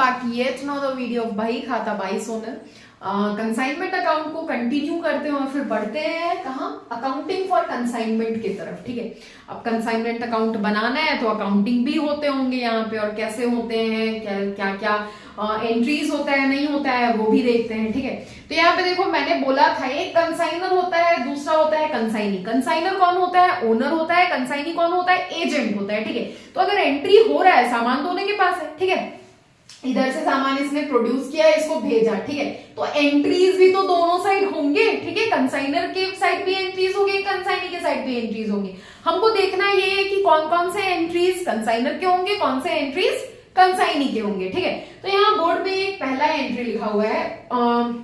back yet another video of भाई खाता by Sonal. Consignment account को कंटिन्यू करते हैं और फिर बढ़ते हैं कहाँ, अकाउंटिंग फॉर कंसाइनमेंट की तरफ। ठीक है, अब कंसाइनमेंट अकाउंट बनाना है तो अकाउंटिंग भी होते होंगे यहाँ पे, और कैसे होते हैं, क्या क्या एंट्रीज होता है, नहीं होता है, वो भी देखते हैं। ठीक है, तो यहाँ पे देखो मैंने बोला था एक कंसाइनर होता है, दूसरा होता है कंसाइनी। कंसाइनर कौन होता है? ओनर होता है। कंसाइनी कौन होता है? एजेंट होता है। ठीक है, तो अगर एंट्री हो रहा है, सामान तो उन्हीं के पास है। ठीक है, इधर से सामान इसने प्रोड्यूस किया, इसको भेजा। ठीक है, तो एंट्रीज भी तो दोनों साइड होंगे। ठीक है, कंसाइनर के साइड भी एंट्रीज होंगे, कंसाइनी के साइड भी एंट्रीज होंगे। हमको देखना ये है कि कौन कौन से एंट्रीज कंसाइनर के होंगे, कौन से एंट्रीज कंसाइनी के होंगे। ठीक है, तो यहाँ बोर्ड में एक पहला एंट्री लिखा हुआ है।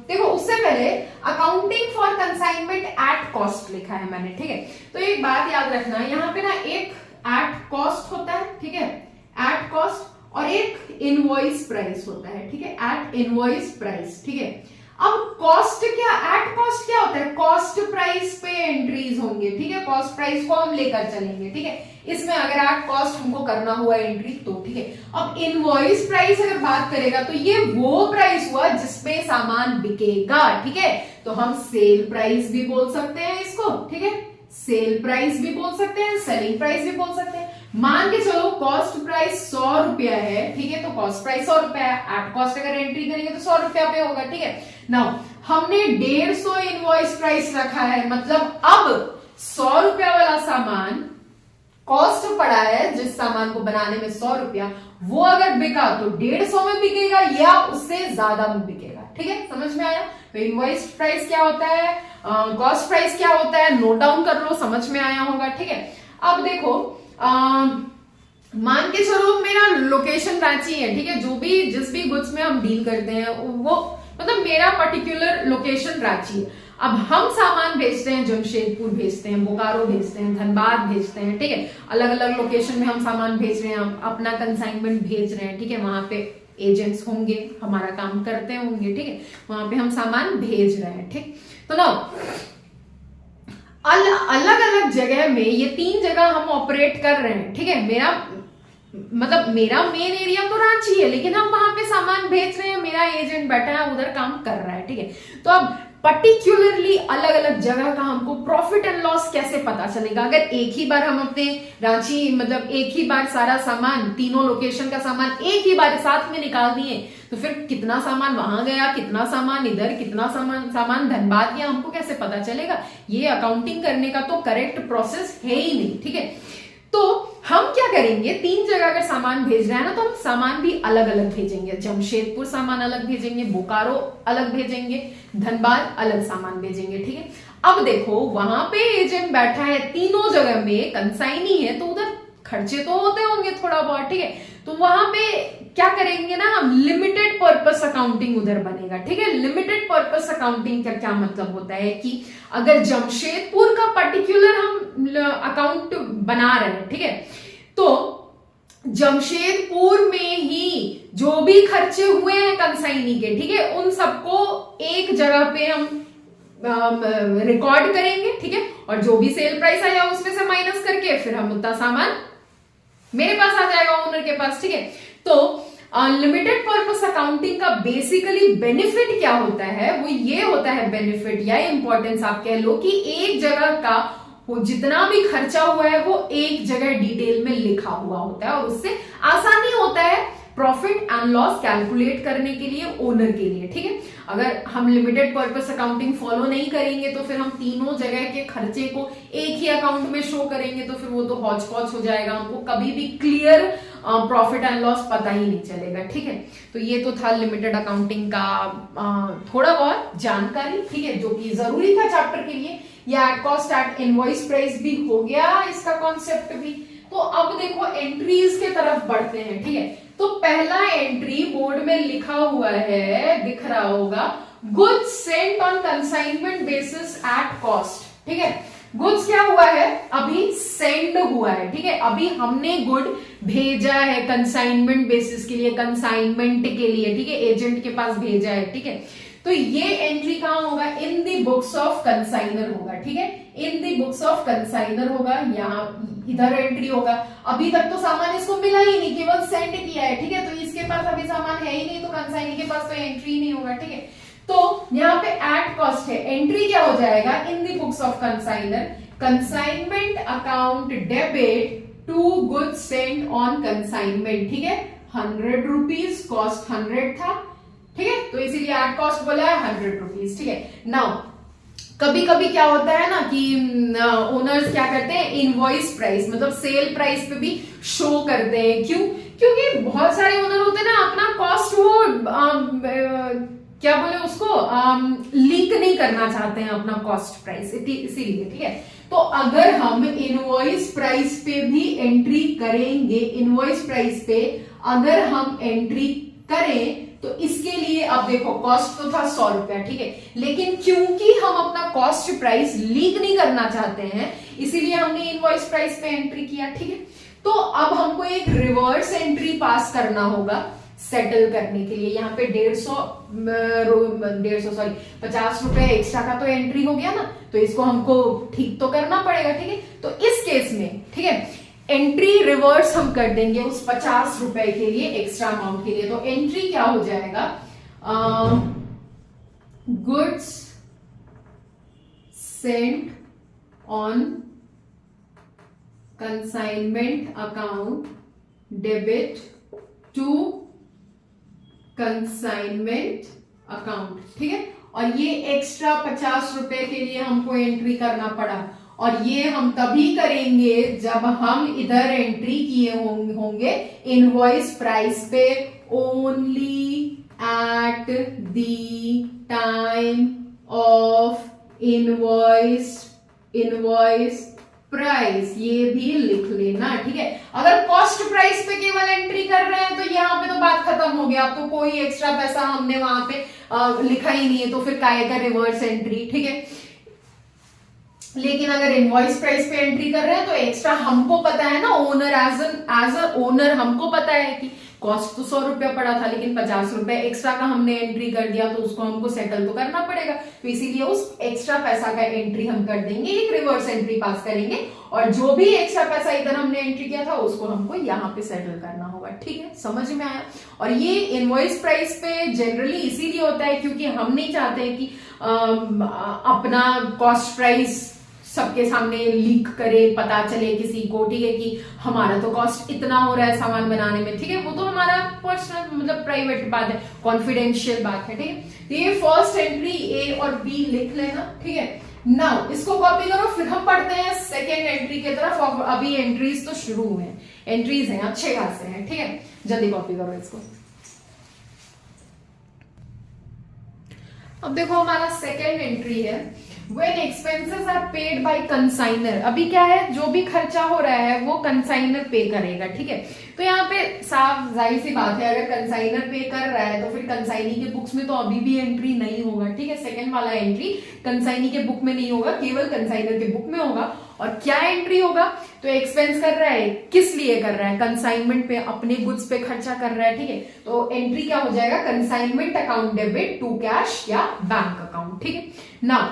देखो उससे पहले accounting for consignment at cost लिखा है मैंने। ठीक है, तो एक बात याद रखना, यहाँ पे ना एक एट कॉस्ट होता है। ठीक है, एट कॉस्ट, और एक इनवॉइस प्राइस होता है। ठीक है, एट इनवॉइस प्राइस। ठीक है, अब कॉस्ट क्या, एट कॉस्ट क्या होता है? कॉस्ट प्राइस पे एंट्रीज होंगे। ठीक है, कॉस्ट प्राइस को हम लेकर चलेंगे। ठीक है, इसमें अगर एट कॉस्ट हमको करना हुआ एंट्री तो। ठीक है, अब इनवॉइस प्राइस अगर बात करेगा तो ये वो प्राइस हुआ जिसपे सामान बिकेगा। ठीक है, तो हम सेल प्राइस भी बोल सकते हैं इसको। ठीक है, सेल प्राइस भी बोल सकते हैं, सेलिंग प्राइस भी बोल सकते हैं। मान के चलो कॉस्ट प्राइस 100 रुपया है। ठीक है, तो कॉस्ट प्राइस 100 रुपया है, एट कॉस्ट अगर एंट्री करेंगे तो 100 रुपया पे होगा। ठीक है, नाउ हमने 150 इनवॉइस प्राइस रखा है, मतलब अब 100 रुपया वाला सामान कॉस्ट पड़ा है, जिस सामान को बनाने में 100 रुपया, वो अगर बिका तो 150 में बिकेगा या उससे ज्यादा में बिकेगा। ठीक है, समझ में आया? तो इनवॉइस प्राइस क्या होता है, कॉस्ट प्राइस क्या होता है, नोट डाउन कर लो, समझ में आया होगा। ठीक है, अब देखो मान के चलो मेरा लोकेशन रांची है। ठीक है, जो भी जिस भी गुड्स में हम डील करते हैं वो मतलब मेरा पर्टिकुलर लोकेशन रांची है। अब हम सामान भेजते हैं, जमशेदपुर भेजते हैं, बोकारो भेजते हैं, धनबाद भेजते हैं। ठीक है, अलग अलग लोकेशन में हम सामान भेज रहे हैं, हम अपना कंसाइनमेंट भेज रहे हैं। ठीक है, वहां पे एजेंट्स होंगे, हमारा काम करते होंगे। ठीक है, वहां पे हम सामान भेज रहे हैं। ठीक, तो ना अलग अलग जगह में ये 3 जगह हम ऑपरेट कर रहे हैं। ठीक है, मेरा मेन एरिया तो रांची है, लेकिन हम वहां पे सामान भेज रहे हैं, मेरा एजेंट बैठा है उधर काम कर रहा है। ठीक है, तो अब पर्टिकुलरली अलग अलग जगह का हमको प्रॉफिट एंड लॉस कैसे पता चलेगा? अगर एक ही बार हम अपने रांची मतलब एक ही बार सारा सामान, तीनों लोकेशन का सामान एक ही बार साथ में निकाल दिए तो फिर कितना सामान वहां गया, कितना सामान इधर, कितना सामान धनबाद गया, हमको कैसे पता चलेगा? ये अकाउंटिंग करने का तो करेक्ट प्रोसेस है ही नहीं। ठीक है, तो हम क्या करेंगे, 3 जगह अगर सामान भेज रहे हैं ना तो हम सामान भी अलग अलग भेजेंगे। जमशेदपुर सामान अलग भेजेंगे, बोकारो अलग भेजेंगे, धनबाद अलग सामान भेजेंगे। ठीक है, अब देखो वहां पे एजेंट बैठा है, तीनों जगह में कंसाइनी है, तो उधर खर्चे तो होते होंगे थोड़ा बहुत। ठीक है, तो वहां पे क्या करेंगे ना, हम लिमिटेड पर्पस अकाउंटिंग उधर बनेगा। ठीक है, लिमिटेड पर्पस अकाउंटिंग का क्या मतलब होता है कि अगर जमशेदपुर का पर्टिकुलर हम अकाउंट बना रहे हैं, ठीक है, तो जमशेदपुर में ही जो भी खर्चे हुए हैं कंसाइनी के, ठीक है, उन सबको एक जगह पे हम रिकॉर्ड करेंगे। ठीक है, और जो भी सेल प्राइस आया उसमें से माइनस करके फिर हम उतना सामान मेरे पास आ जाएगा, ओनर के पास। ठीक है, तो लिमिटेड पर्पस अकाउंटिंग का बेसिकली बेनिफिट क्या होता है, वो ये होता है बेनिफिट या इंपॉर्टेंस आप कह लो, कि एक जगह का जितना भी खर्चा हुआ है वो एक जगह डिटेल में लिखा हुआ होता है, और उससे आसानी होता है प्रॉफिट एंड लॉस कैलकुलेट करने के लिए ओनर के लिए। ठीक है, अगर हम लिमिटेड पर्पस अकाउंटिंग फॉलो नहीं करेंगे तो फिर हम तीनों जगह के खर्चे को एक ही अकाउंट में शो करेंगे तो फिर वो तो हौच पौच हो जाएगा, हमको कभी भी क्लियर प्रॉफिट एंड लॉस पता ही नहीं चलेगा। ठीक है, तो ये तो था लिमिटेड अकाउंटिंग का थोड़ा बहुत जानकारी। ठीक है, जो कि जरूरी था चैप्टर के लिए। या at cost at invoice price भी हो गया इसका कॉन्सेप्ट भी। तो अब देखो एंट्रीज के तरफ बढ़ते हैं। ठीक है, तो पहला एंट्री बोर्ड में लिखा हुआ है, दिख रहा होगा, goods sent on consignment basis at cost. ठीक है, गुड्स क्या हुआ है, अभी सेंड हुआ है। ठीक है, अभी हमने गुड भेजा है कंसाइनमेंट बेसिस के लिए, कंसाइनमेंट के लिए। ठीक है, एजेंट के पास भेजा है। ठीक है, तो ये एंट्री कहां होगा, इन दी बुक्स ऑफ कंसाइनर होगा, ठीक है, इन दी बुक्स ऑफ कंसाइनर होगा, यहाँ इधर एंट्री होगा। अभी तक तो सामान इसको मिला ही नहीं, केवल सेंड किया है, ठीक है, तो इसके पास अभी सामान है ही नहीं, तो कंसाइनी के पास तो एंट्री नहीं होगा, ठीक है। तो यहाँ पे एट कॉस्ट है, एंट्री क्या हो जाएगा, in the books of consignor, consignment account debit to goods sent on consignment, ठीक है, 100 रुपीज, कॉस्ट 100 था, ठीक है, तो इसीलिए एट कॉस्ट बोला है 100 रुपीज, ठीक है। नाउ कभी कभी क्या होता है ना कि ओनर्स क्या करते हैं, इनवॉइस प्राइस मतलब सेल प्राइस पे भी शो करते हैं, क्यों, क्योंकि बहुत सारे ओनर होते हैं ना, अपना कॉस्ट वो क्या बोले उसको लीक नहीं करना चाहते हैं अपना कॉस्ट प्राइस, इसीलिए, ठीक है। तो अगर हम इनवॉइस प्राइस पे भी एंट्री करेंगे, इनवॉइस प्राइस पे अगर हम एंट्री करें तो इसके लिए अब देखो कॉस्ट तो था 100 रुपया, ठीक है, लेकिन क्योंकि हम अपना कॉस्ट प्राइस लीक नहीं करना चाहते हैं इसीलिए हमने इनवॉइस प्राइस पे एंट्री किया, ठीक है। तो अब हमको एक रिवर्स एंट्री पास करना होगा सेटल करने के लिए। यहाँ पे 50 रुपए एक्स्ट्रा का तो एंट्री हो गया ना, तो इसको हमको ठीक तो करना पड़ेगा, ठीक है। तो इस केस में, ठीक है, एंट्री रिवर्स हम कर देंगे उस 50 रुपए के लिए, एक्स्ट्रा अमाउंट के लिए। तो एंट्री क्या हो जाएगा, goods sent on consignment account debit to consignment account, ठीक है। और ये एक्स्ट्रा 50 रुपए के लिए हमको एंट्री करना पड़ा, और ये हम तभी करेंगे जब हम इधर एंट्री किए होंगे इनवॉइस प्राइस पे only at the time of invoice price, ये भी लिख लेना, ठीक है। अगर कॉस्ट प्राइस पे केवल एंट्री कर रहे हैं तो यहाँ पे तो बात खत्म हो गया, अब तो कोई एक्स्ट्रा पैसा हमने वहां पे लिखा ही नहीं है, तो फिर काहे का रिवर्स एंट्री, ठीक है। लेकिन अगर इनवॉइस प्राइस पे एंट्री कर रहे हैं तो एक्स्ट्रा हमको पता है ना, ओनर एज अ ओनर हमको पता है कि कॉस्ट तो 100 रुपया पड़ा था, लेकिन 50 रुपए एक्स्ट्रा का हमने एंट्री कर दिया, तो उसको हमको सेटल तो करना पड़ेगा, तो इसीलिए उस एक्स्ट्रा पैसा का एंट्री हम कर देंगे, एक रिवर्स एंट्री पास करेंगे, और जो भी एक्स्ट्रा पैसा इधर हमने एंट्री किया था उसको हमको यहाँ पे सेटल करना होगा, ठीक है, समझ में आया। और ये इनवॉइस प्राइस पे जनरली इसीलिए होता है क्योंकि हम नहीं चाहते कि अपना कॉस्ट प्राइस सबके सामने लीक करे, पता चले किसी को, ठीक है, कि हमारा तो कॉस्ट इतना हो रहा है सामान बनाने में, ठीक है, वो तो हमारा पर्सनल मतलब प्राइवेट बात है, कॉन्फिडेंशियल बात है, ठीक है। तो ये फर्स्ट एंट्री ए और बी लिख लेना, ठीक है। नाउ इसको कॉपी करो, फिर हम पढ़ते हैं सेकेंड एंट्री की तरफ। अभी एंट्रीज तो शुरू हुए हैं, एंट्रीज हैं अच्छे खासे हैं, ठीक है, जल्दी कॉपी करो इसको। अब देखो हमारा सेकेंड एंट्री है, When expenses are paid by consignor, अभी क्या है, जो भी खर्चा हो रहा है वो कंसाइनर पे करेगा, ठीक है। तो यहाँ पे साफ जाहिर सी बात है, अगर कंसाइनर पे कर रहा है तो फिर कंसाइनी के बुक्स में तो अभी भी एंट्री नहीं होगा, ठीक है। सेकंड वाला एंट्री कंसाइनी के बुक में नहीं होगा, केवल कंसाइनर के बुक में होगा। और क्या एंट्री होगा, तो एक्सपेंस कर रहा है, किस लिए कर रहा है, कंसाइनमेंट पे, अपने गुड्स पे खर्चा कर रहा है, ठीक है। तो एंट्री क्या हो जाएगा, consignment account debit to cash या बैंक अकाउंट, ठीक है ना।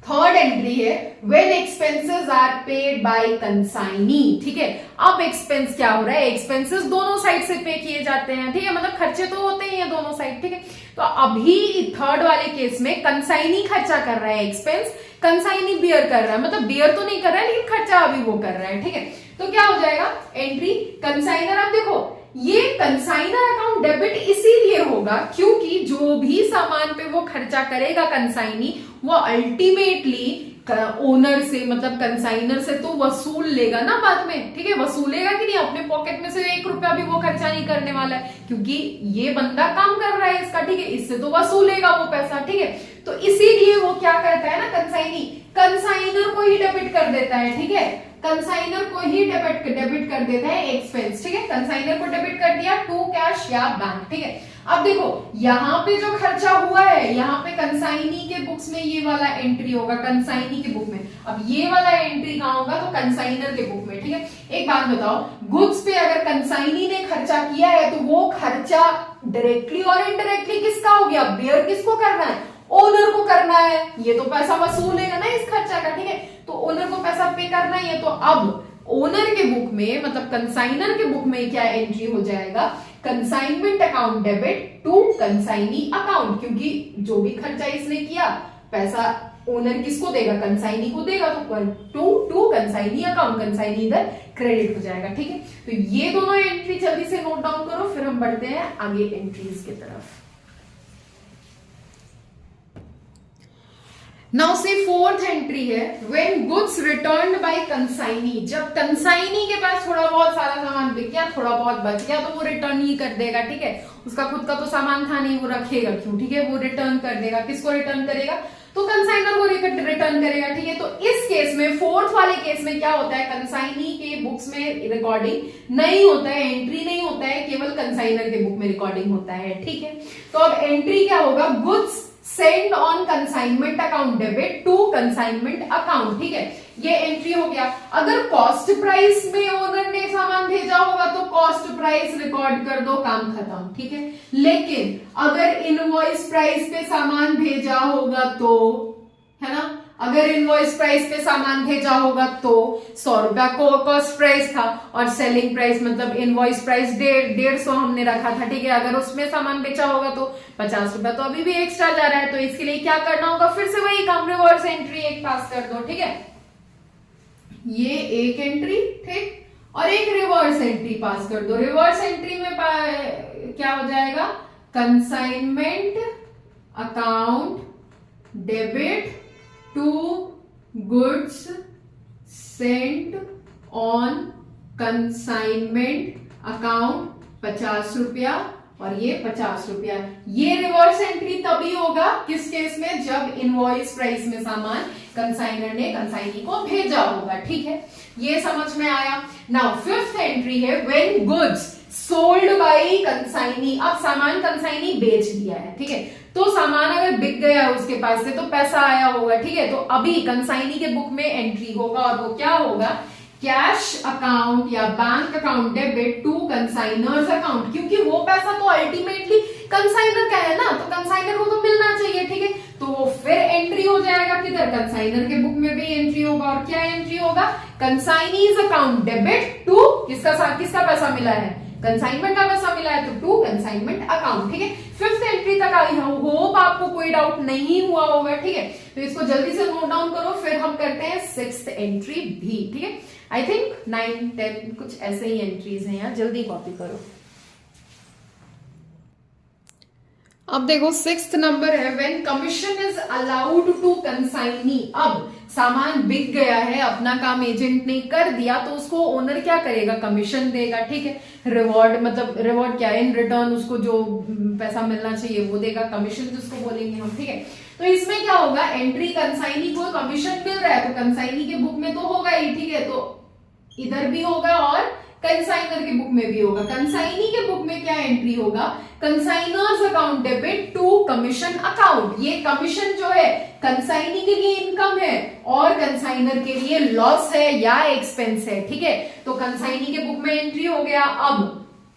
थर्ड एंट्री है when expenses are paid by consignee, ठीक है। अब एक्सपेंस क्या हो रहा है, एक्सपेंसेस दोनों साइड से पे किए जाते हैं, ठीक है, मतलब खर्चे तो होते ही हैं दोनों साइड, ठीक है। तो अभी थर्ड वाले केस में कंसाइनी खर्चा कर रहा है, एक्सपेंस कंसाइनी बियर कर रहा है, मतलब बियर तो नहीं कर रहा है लेकिन खर्चा अभी वो कर रहा है, ठीक है। तो क्या हो जाएगा एंट्री कंसाइनर। अब देखो ये कंसाइनर अकाउंट डेबिट इसीलिए होगा क्योंकि जो भी सामान पे वो खर्चा करेगा कंसाइनी, वो अल्टीमेटली ओनर से मतलब कंसाइनर से तो वसूल लेगा ना बाद में, ठीक है, वसूलेगा कि नहीं, अपने पॉकेट में से 1 रुपया भी वो खर्चा नहीं करने वाला है, क्योंकि ये बंदा काम कर रहा है इसका, ठीक है, इससे तो वसूलेगा वो पैसा, ठीक है। तो इसीलिए वो क्या करता है ना, कंसाइनी कंसाइनर को ही डेबिट कर देता है, ठीक है, कंसाइनर को ही डेबिट कर देता है एक्सपेंस, ठीक है, कंसाइनर को डेबिट कर दिया टू कैश या बैंक, ठीक है। अब देखो यहाँ पे जो खर्चा हुआ है, यहाँ पे कंसाइनी के बुक्स में ये वाला एंट्री होगा, कंसाइनी के बुक में। अब ये वाला एंट्री कहाँ होगा, तो कंसाइनर के बुक में, ठीक है। एक बात बताओ, गुड्स पे अगर कंसाइनी ने खर्चा किया है तो वो खर्चा डायरेक्टली और इनडायरेक्टली किसका हो गया, बेयर किसको करना है, ओनर को करना है, ये तो पैसा वसूलेगा ना इस खर्चा का, ठीक है, तो ओनर को पैसा पे करना ही है। तो अब ओनर के बुक में मतलब कंसाइनर के बुक में क्या एंट्री हो जाएगा, consignment account debit to consignee account, क्योंकि जो भी खर्चा इसने किया पैसा ओनर किसको देगा, कंसाइनी को देगा, तो टू कंसाइनी अकाउंट, कंसाइनी इधर क्रेडिट हो जाएगा, ठीक है। तो ये दोनों एंट्री जल्दी से नोट डाउन करो, फिर हम बढ़ते हैं आगे एंट्रीज की तरफ। नाउ से फोर्थ एंट्री है, when goods returned bye consignee, जब कंसाइनी के पास थोड़ा बहुत सारा सामान बिक गया, थोड़ा बहुत बच गया, तो वो रिटर्न ही कर देगा, ठीक है, उसका खुद का तो सामान था नहीं, वो रखेगा क्यों, ठीक है, वो रिटर्न कर देगा, किसको रिटर्न करेगा, तो कंसाइनर को रिटर्न करेगा, ठीक है। तो इस केस में, फोर्थ वाले केस में क्या होता है, कंसाइनी के बुक्स में रिकॉर्डिंग नहीं होता है, एंट्री नहीं होता है, केवल कंसाइनर के बुक में रिकॉर्डिंग होता है, ठीक है। तो अब एंट्री क्या होगा, goods send on consignment account debit to consignment account, ठीक है, ये एंट्री हो गया। अगर कॉस्ट प्राइस में ओनर ने सामान भेजा होगा तो कॉस्ट प्राइस रिकॉर्ड कर दो, काम खत्म, ठीक है। लेकिन अगर इनवॉइस प्राइस पे सामान भेजा होगा तो, है ना, अगर इनवॉइस प्राइस पे सामान भेजा होगा तो 100 रुपया को कॉस्ट प्राइस था और सेलिंग प्राइस मतलब इनवॉइस प्राइस 150 हमने रखा था, ठीक है। अगर उसमें सामान बेचा होगा तो 50 रुपया तो अभी भी एक्स्ट्रा जा रहा है, तो इसके लिए क्या करना होगा, फिर से वही काम, रिवर्स एंट्री एक पास कर दो, ठीक है। ये एक एंट्री, ठीक, और एक रिवर्स एंट्री पास कर दो। रिवर्स एंट्री में क्या हो जाएगा, consignment account debit to goods sent on consignment account 50 रुपया और ये 50 रुपया। ये रिवर्स एंट्री तभी होगा किस केस में, जब इनवॉइस प्राइस में सामान कंसाइनर ने कंसाइनी को भेजा होगा, ठीक है, ये समझ में आया। नाउ फिफ्थ एंट्री है, when goods sold by consignee, अब सामान कंसाइनी बेच दिया है, ठीक है, तो सामान अगर बिक गया उसके पास से तो पैसा आया होगा, ठीक है, तो अभी कंसाइनी के बुक में एंट्री होगा और वो क्या होगा, कैश अकाउंट या bank account debit to consignor's account, क्योंकि वो पैसा तो अल्टीमेटली कंसाइनर का है ना, तो कंसाइनर को तो मिलना चाहिए, ठीक है, तो वो फिर एंट्री हो जाएगा किधर, कंसाइनर के बुक में भी एंट्री होगा, और क्या एंट्री होगा, कंसाइनीज अकाउंट डेबिट टू किसका पैसा मिला है, कंसाइनमेंट का पैसा मिला है, तो टू कंसाइनमेंट अकाउंट, ठीक है। फिफ्थ एंट्री तक आई, होप आपको कोई डाउट नहीं हुआ होगा, ठीक है, तो इसको जल्दी से नोट डाउन करो, फिर हम करते हैं सिक्स्थ एंट्री भी, ठीक है। आई थिंक 9, 10 कुछ ऐसे ही एंट्रीज हैं यार, जल्दी कॉपी करो। अब देखो सिक्स्थ नंबर है, when commission is allowed to consignee, अब सामान बिक गया है, अपना काम एजेंट ने कर दिया, तो उसको ओनर क्या करेगा, कमीशन देगा, ठीक है, रिवॉर्ड मतलब रिवॉर्ड क्या है, इन रिटर्न उसको जो पैसा मिलना चाहिए वो देगा, कमीशन जिसको बोलेंगे हम, ठीक है। तो इसमें क्या होगा, एंट्री कंसाइनी को कमीशन मिल रहा है तो कंसाइनी के बुक में तो होगा ही, ठीक है, तो इधर भी होगा और कंसाइनर के बुक में भी होगा। कंसाइनी के बुक में क्या एंट्री होगा, consignor's account debit to commission account, ये कमीशन जो है कंसाइनी के लिए इनकम है और कंसाइनर के लिए लॉस है या एक्सपेंस है, ठीक है, तो कंसाइनी के बुक में एंट्री हो गया। अब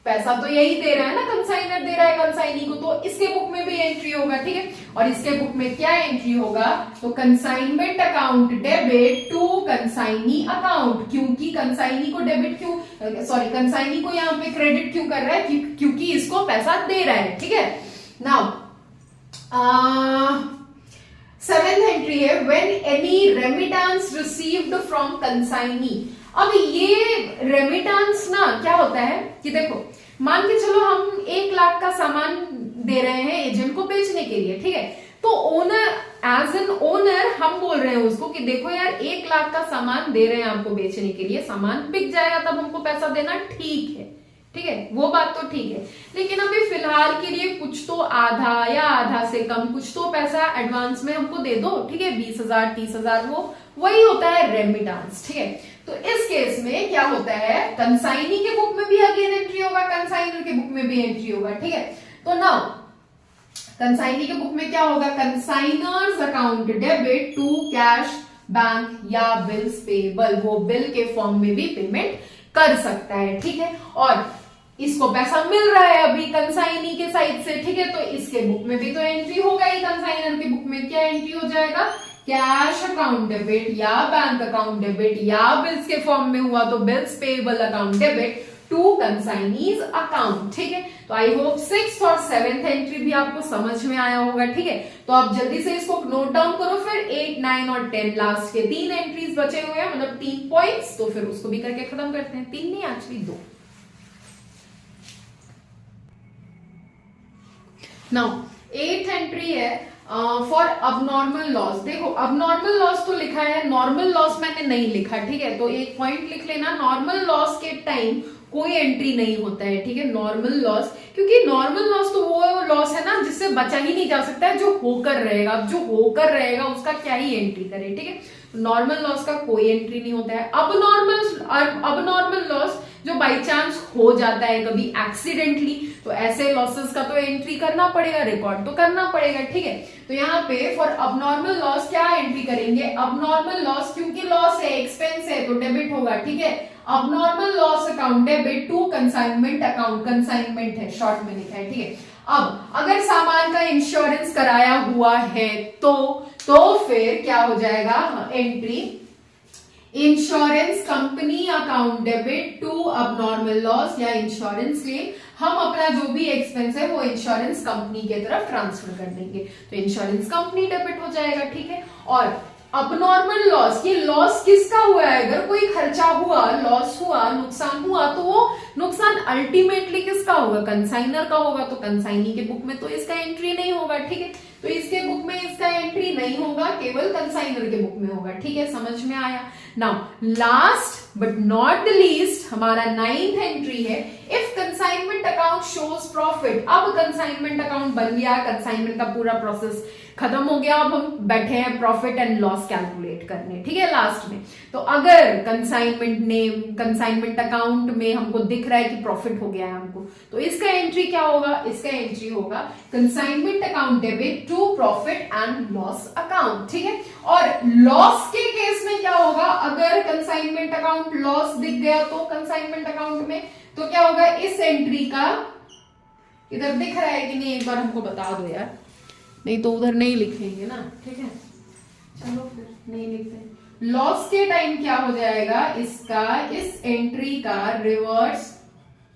पैसा तो यही दे रहा है ना, कंसाइनर दे रहा है कंसाइनी को, तो इसके बुक में भी एंट्री होगा, ठीक है, और इसके बुक में क्या एंट्री होगा, तो consignment account debit to consignee account, क्योंकि कंसाइनी को डेबिट क्यों, कंसाइनी को यहाँ पे क्रेडिट क्यों कर रहा है, क्योंकि इसको पैसा दे रहा है, ठीक है। नाउ सेवेंथ एंट्री है, when any remittance received from consignee. अब ये रेमिटेंस ना क्या होता है कि देखो, मान के चलो हम 1 लाख का सामान दे रहे हैं एजेंट को बेचने के लिए, ठीक है, तो ओनर एज एन ओनर हम बोल रहे हैं उसको कि देखो यार 1 लाख का सामान दे रहे हैं आपको बेचने के लिए, सामान बिक जाएगा तब हमको पैसा देना, ठीक है, ठीक है, वो बात तो ठीक है, लेकिन अभी फिलहाल के लिए कुछ तो आधा या आधा से कम कुछ तो पैसा एडवांस में हमको दे दो, ठीक है, 20,000 30,000, वो वही होता है रेमिटेंस, ठीक है। तो इस केस में क्या होता है, कंसाइनी के बुक में भी अगेन एंट्री होगा, कंसाइनर के बुक में भी एंट्री होगा, ठीक है। तो नाउ कंसाइनी के बुक में क्या होगा, consignor's account debit to cash bank या बिल्स पेबल, वो बिल के फॉर्म में भी पेमेंट कर सकता है, ठीक है। और इसको पैसा मिल रहा है अभी कंसाइनी के साइड से, ठीक है, तो इसके बुक में भी तो एंट्री होगा ही। कंसाइनर के बुक में क्या एंट्री हो जाएगा, कैश अकाउंट डेबिट या बैंक अकाउंट डेबिट, या बिल्स के फॉर्म में हुआ तो bills payable account debit to consignee's account, ठीक है। तो आई होप 6th और 7th एंट्री भी आपको समझ में आया होगा, ठीक है। तो आप जल्दी से इसको नोट डाउन करो। फिर 8, 9 और 10 लास्ट के 3 एंट्रीज बचे हुए हैं, मतलब 3 पॉइंट्स, तो फिर उसको भी करके खत्म करते हैं। 3 नहीं, एक्चुअली 2। नाउ 8th एंट्री है फॉर अबनॉर्मल लॉस। देखो अबनॉर्मल लॉस तो लिखा है, नॉर्मल लॉस मैंने नहीं लिखा, ठीक है। तो एक पॉइंट लिख लेना, नॉर्मल लॉस के टाइम कोई एंट्री नहीं होता है, ठीक है। नॉर्मल लॉस, क्योंकि नॉर्मल लॉस तो वो लॉस है ना जिससे बचा ही नहीं जा सकता है, जो होकर रहेगा। अब जो होकर रहेगा उसका क्या ही एंट्री करे, ठीक है। नॉर्मल लॉस का कोई एंट्री नहीं होता है। अब नॉर्मल लॉस जो बाई चांस हो जाता है कभी एक्सीडेंटली, तो ऐसे लॉसेस का तो एंट्री करना पड़ेगा, रिकॉर्ड तो करना पड़ेगा, ठीक है। तो यहाँ पे फॉर अबनॉर्मल लॉस क्या एंट्री करेंगे, अबनॉर्मल लॉस, क्योंकि लॉस है, एक्सपेंस है, तो डेबिट होगा, ठीक है। Abnormal loss account debit to consignment account, consignment है, शॉर्ट में लिखा है, ठीक है। अब अगर सामान का इंश्योरेंस कराया हुआ है तो फिर क्या हो जाएगा, entry insurance company account debit to abnormal loss या इंश्योरेंस क्लेम। हम अपना जो भी एक्सपेंस है वो इंश्योरेंस कंपनी की तरफ ट्रांसफर कर देंगे, तो इंश्योरेंस कंपनी डेबिट हो जाएगा, ठीक है। और अबनॉर्मल लॉस, ये लॉस किसका हुआ है, अगर कोई खर्चा हुआ, लॉस हुआ, नुकसान हुआ, तो वो नुकसान अल्टीमेटली किसका होगा, कंसाइनर का होगा। तो कंसाइनी के बुक में तो इसका एंट्री नहीं होगा, ठीक है। तो इसके बुक में इसका एंट्री नहीं होगा, केवल कंसाइनर के बुक में होगा, ठीक है। समझ में आया। Now last but not the least हमारा 9th एंट्री है, if consignment account shows profit. अब कंसाइनमेंट अकाउंट बन गया, कंसाइनमेंट का पूरा प्रोसेस खत्म हो गया, अब हम बैठे हैं प्रॉफिट एंड लॉस कैलकुलेट करने, ठीक है, लास्ट में। तो अगर कंसाइनमेंट अकाउंट में हमको दिख रहा है कि प्रॉफिट हो गया है हमको, तो इसका एंट्री क्या होगा, इसका एंट्री होगा consignment account debit to profit and loss account, ठीक है। और लॉस के केस में क्या होगा, अगर कंसाइनमेंट अकाउंट लॉस दिख गया तो कंसाइनमेंट अकाउंट में, तो क्या होगा, इस एंट्री का इधर दिख रहा है कि नहीं, एक बार हमको बता दो यार, नहीं तो उधर नहीं लिखेंगे ना, ठीक है। चलो फिर नहीं लिखते। लॉस के टाइम क्या हो जाएगा, इसका इस एंट्री का रिवर्स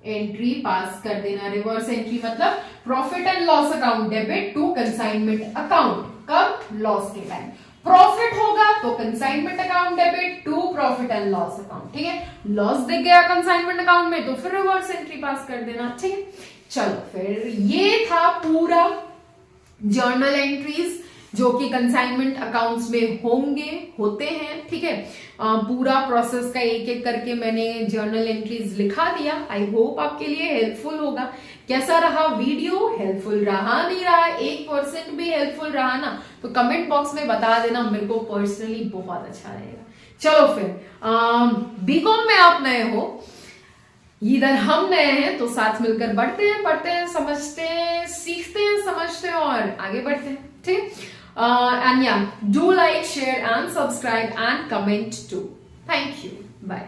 एंट्री पास कर देना। रिवर्स एंट्री मतलब profit and loss account debit to consignment account, कब, लॉस के टाइम। प्रॉफिट होगा तो consignment account debit to profit and loss account, ठीक है। लॉस दिख गया कंसाइनमेंट अकाउंट में तो फिर रिवर्स एंट्री पास कर देना, ठीक है। चलो फिर ये था पूरा जर्नल एंट्रीज जो कि कंसाइनमेंट अकाउंट्स में होते हैं, ठीक है। पूरा प्रोसेस का एक एक करके मैंने जर्नल एंट्रीज लिखा दिया। आई होप आपके लिए हेल्पफुल होगा। कैसा रहा वीडियो, हेल्पफुल रहा नहीं रहा, 1% भी हेल्पफुल रहा ना तो कमेंट बॉक्स में बता देना, मेरे को पर्सनली बहुत अच्छा रहेगा। चलो फिर बीकॉम में आप नए हो, इधर हम नए हैं, तो साथ मिलकर बढ़ते हैं, पढ़ते हैं, समझते हैं, सीखते हैं, समझते हैं और आगे बढ़ते हैं, ठीक। And yeah, do like, share and subscribe and comment too. Thank you. Bye.